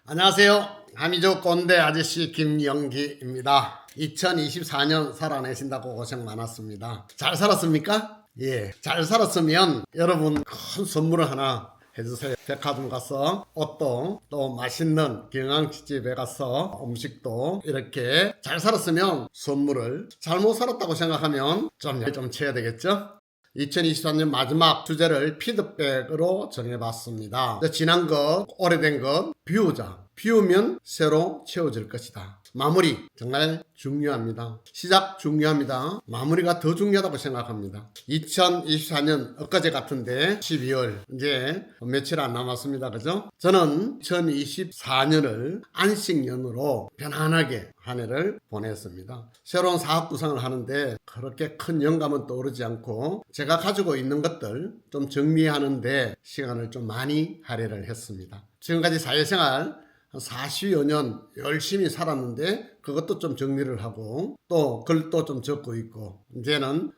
안녕하세요. 하미조 꼰대 아저씨 김영기입니다. 2024년 살아내신다고 고생 많았습니다. 잘 살았습니까? 예, 잘 살았으면 여러분 큰 선물을 하나 해주세요. 백화점 가서 옷도 또 맛있는 경양집에 가서 음식도 이렇게 잘 살았으면 선물을, 잘못 살았다고 생각하면 좀 쳐야 되겠죠? 2023년 마지막 주제를 피드백으로 정해봤습니다. 지난 것, 오래된 것 비우자. 비우면 새로 채워질 것이다. 마무리 정말 중요합니다. 시작 중요합니다. 마무리가 더 중요하다고 생각합니다. 2024년 엊그제 같은데 12월 이제 며칠 안 남았습니다. 그죠? 저는 2024년을 안식년으로 편안하게 한 해를 보냈습니다. 새로운 사업 구상을 하는데 그렇게 큰 영감은 떠오르지 않고 제가 가지고 있는 것들 좀 정리하는데 시간을 좀 많이 할애를 했습니다. 지금까지 사회생활 40여 년 열심히 살았는데 그것도 좀 정리를 하고 또 글도 좀 적고 있고 이제는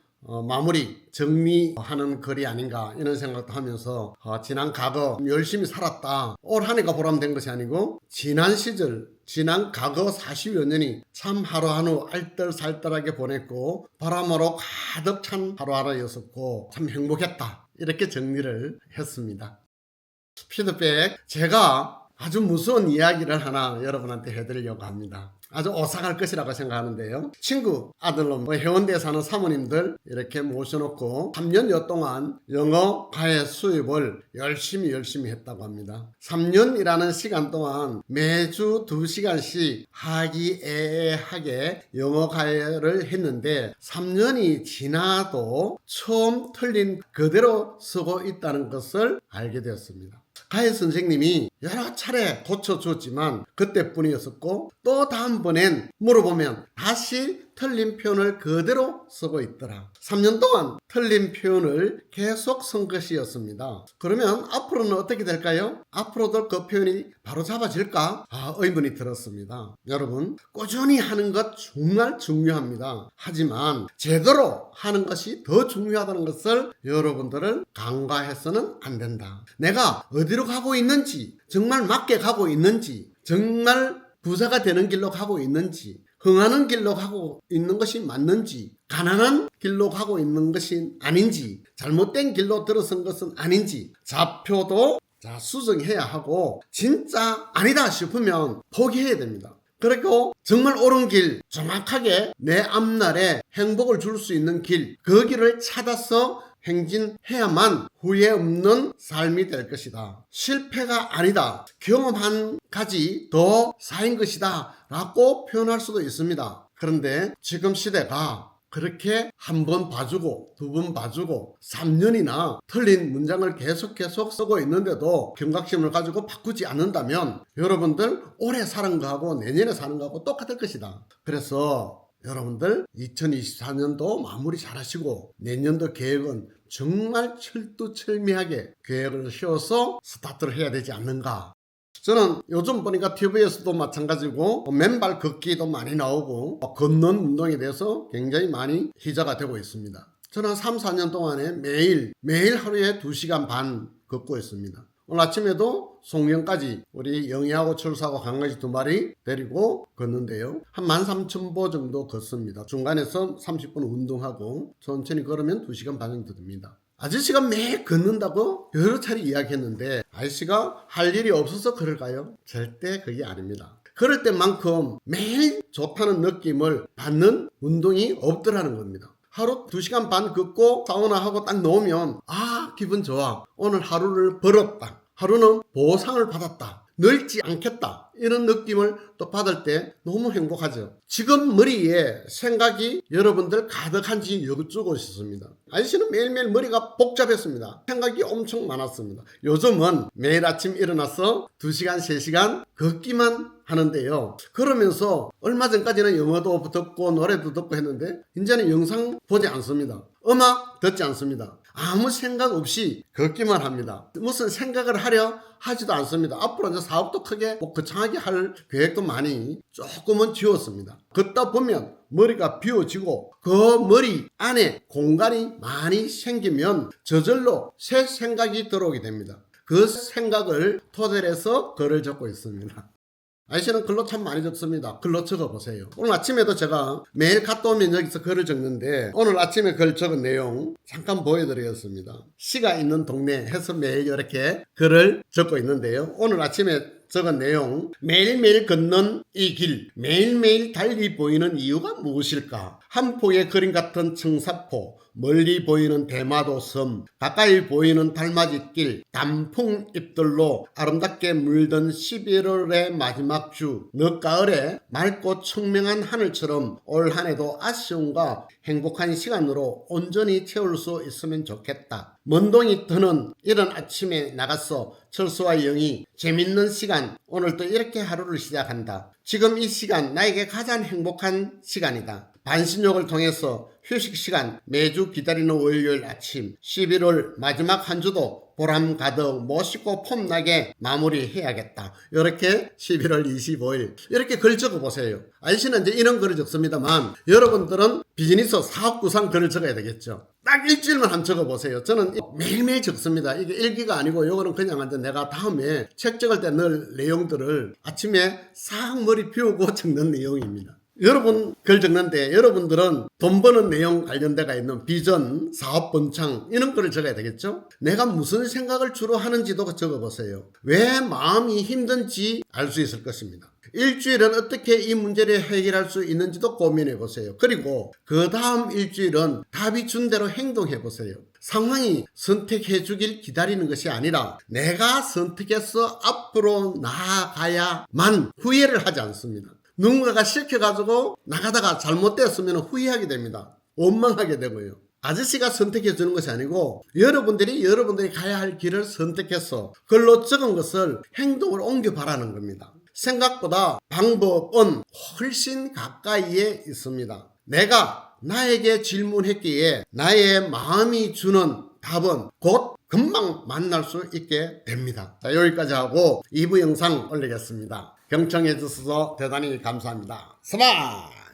마무리 정리하는 글이 아닌가 이런 생각도 하면서 지난 과거 열심히 살았다 올 한 해가 보람된 것이 아니고 지난 시절 지난 과거 40여 년이 참 하루하루 알뜰살뜰하게 보냈고 바람으로 가득 찬 하루하루였었고 참 행복했다 이렇게 정리를 했습니다. 피드백 제가 아주 무서운 이야기를 하나 여러분한테 해드리려고 합니다. 아주 오싹할 것이라고 생각하는데요. 친구 아들놈 해운대에 사는 사모님들 이렇게 모셔놓고 3년여 동안 영어 과외 수입을 열심히 했다고 합니다. 3년이라는 시간 동안 매주 2시간씩 화기애애하게 영어 과외를 했는데 3년이 지나도 처음 틀린 그대로 쓰고 있다는 것을 알게 되었습니다. 과외 선생님이 여러 차례 고쳐줬지만 그때뿐이었었고 또 다음번엔 물어보면 다시 틀린 표현을 그대로 쓰고 있더라. 3년 동안 틀린 표현을 계속 쓴 것이었습니다. 그러면 앞으로는 어떻게 될까요? 앞으로도 그 표현이 바로 잡아질까? 의문이 들었습니다. 여러분 꾸준히 하는 것 정말 중요합니다. 하지만 제대로 하는 것이 더 중요하다는 것을 여러분들은 간과해서는 안 된다. 내가 어디로 가고 있는지 정말 맞게 가고 있는지 정말 부자가 되는 길로 가고 있는지 흥하는 길로 가고 있는 것이 맞는지 가난한 길로 가고 있는 것이 아닌지 잘못된 길로 들어선 것은 아닌지 좌표도 수정해야 하고 진짜 아니다 싶으면 포기해야 됩니다. 그리고 정말 옳은 길 정확하게 내 앞날에 행복을 줄 수 있는 길 그 길을 찾아서 행진해야만 후회 없는 삶이 될 것이다. 실패가 아니다. 경험한 가지 더 쌓인 것이다 라고 표현할 수도 있습니다. 그런데 지금 시대가 그렇게 한 번 봐주고 두 번 봐주고 3년이나 틀린 문장을 계속 쓰고 있는데도 경각심을 가지고 바꾸지 않는다면 여러분들 올해 사는 거하고 내년에 사는 거하고 똑같을 것이다. 그래서 여러분들 2024년도 마무리 잘 하시고 내년도 계획은 정말 철두철미하게 계획을 세워서 스타트를 해야 되지 않는가. 저는 요즘 보니까 TV에서도 마찬가지고 맨발 걷기도 많이 나오고 걷는 운동에 대해서 굉장히 많이 희자가 되고 있습니다. 저는 3, 4년 동안에 매일 하루에 2시간 반 걷고 있습니다. 오늘 아침에도 송영까지 우리 영희하고 철수하고 강아지 2마리 데리고 걷는데요. 한 13,000보 정도 걷습니다. 중간에서 30분 운동하고 천천히 걸으면 2시간 반 정도 됩니다. 아저씨가 매일 걷는다고 여러 차례 이야기했는데 아저씨가 할 일이 없어서 걸을까요? 절대 그게 아닙니다. 걸을 때만큼 매일 좋다는 느낌을 받는 운동이 없더라는 겁니다. 하루 2시간 반 걷고 사우나하고 딱 놓으면 기분 좋아. 오늘 하루를 벌었다. 하루는 보상을 받았다. 늙지 않겠다. 이런 느낌을 또 받을 때 너무 행복하죠. 지금 머리에 생각이 여러분들 가득한지 여쭈고 싶습니다. 아저씨는 매일매일 머리가 복잡했습니다. 생각이 엄청 많았습니다. 요즘은 매일 아침 일어나서 2시간, 3시간 걷기만 하는데요. 그러면서 얼마 전까지는 영어도 듣고 노래도 듣고 했는데 이제는 영상 보지 않습니다. 음악 듣지 않습니다. 아무 생각 없이 걷기만 합니다. 무슨 생각을 하려 하지도 않습니다. 앞으로 이제 사업도 크게 거창하게 할 계획도 많이 조금은 지웠습니다. 걷다 보면 머리가 비워지고 그 머리 안에 공간이 많이 생기면 저절로 새 생각이 들어오게 됩니다. 그 생각을 토대로 해서 글을 적고 있습니다. 아저씨는 글로 참 많이 적습니다. 글로 적어보세요. 오늘 아침에도 제가 매일 갔다 오면 여기서 글을 적는데 오늘 아침에 글 적은 내용 잠깐 보여드리겠습니다. 시가 있는 동네 해서 매일 이렇게 글을 적고 있는데요. 오늘 아침에 적은 내용, 매일매일 걷는 이 길, 매일매일 달리 보이는 이유가 무엇일까? 한 폭의 그림 같은 청사포, 멀리 보이는 대마도 섬, 가까이 보이는 달맞이길, 단풍잎들로 아름답게 물든 11월의 마지막 주, 늦가을에 맑고 청명한 하늘처럼 올 한해도 아쉬움과 행복한 시간으로 온전히 채울 수 있으면 좋겠다. 먼동이 트는 이른 아침에 나가서 철수와 영희 재밌는 시간, 오늘도 이렇게 하루를 시작한다. 지금 이 시간 나에게 가장 행복한 시간이다. 반신욕을 통해서 휴식 시간 매주 기다리는 월요일 아침 11월 마지막 한 주도 보람 가득 멋있고 폼나게 마무리해야겠다. 이렇게 11월 25일 이렇게 글 적어보세요. 아저씨는 이제 이런 글을 적습니다만 여러분들은 비즈니스 사업 구상 글을 적어야 되겠죠. 딱 일주일만 한번 적어보세요. 저는 매일매일 적습니다. 이게 일기가 아니고 이거는 그냥 완전 내가 다음에 책 적을 때 넣을 내용들을 아침에 싹 머리 비우고 적는 내용입니다. 여러분 글 적는데 여러분들은 돈 버는 내용 관련돼가 있는 비전, 사업 번창 이런 거를 적어야 되겠죠. 내가 무슨 생각을 주로 하는지도 적어보세요. 왜 마음이 힘든지 알 수 있을 것입니다. 일주일은 어떻게 이 문제를 해결할 수 있는지도 고민해 보세요. 그리고 그 다음 일주일은 답이 준 대로 행동해 보세요. 상황이 선택해 주길 기다리는 것이 아니라 내가 선택해서 앞으로 나아가야만 후회를 하지 않습니다. 누군가가 시켜가지고 나가다가 잘못되었으면 후회하게 됩니다. 원망하게 되고요. 아저씨가 선택해 주는 것이 아니고 여러분들이 가야 할 길을 선택해서 글로 적은 것을 행동으로 옮겨 바라는 겁니다. 생각보다 방법은 훨씬 가까이에 있습니다. 내가 나에게 질문했기에 나의 마음이 주는 답은 곧 금방 만날 수 있게 됩니다. 자, 여기까지 하고 2부 영상 올리겠습니다. 경청해 주셔서 대단히 감사합니다. 스마!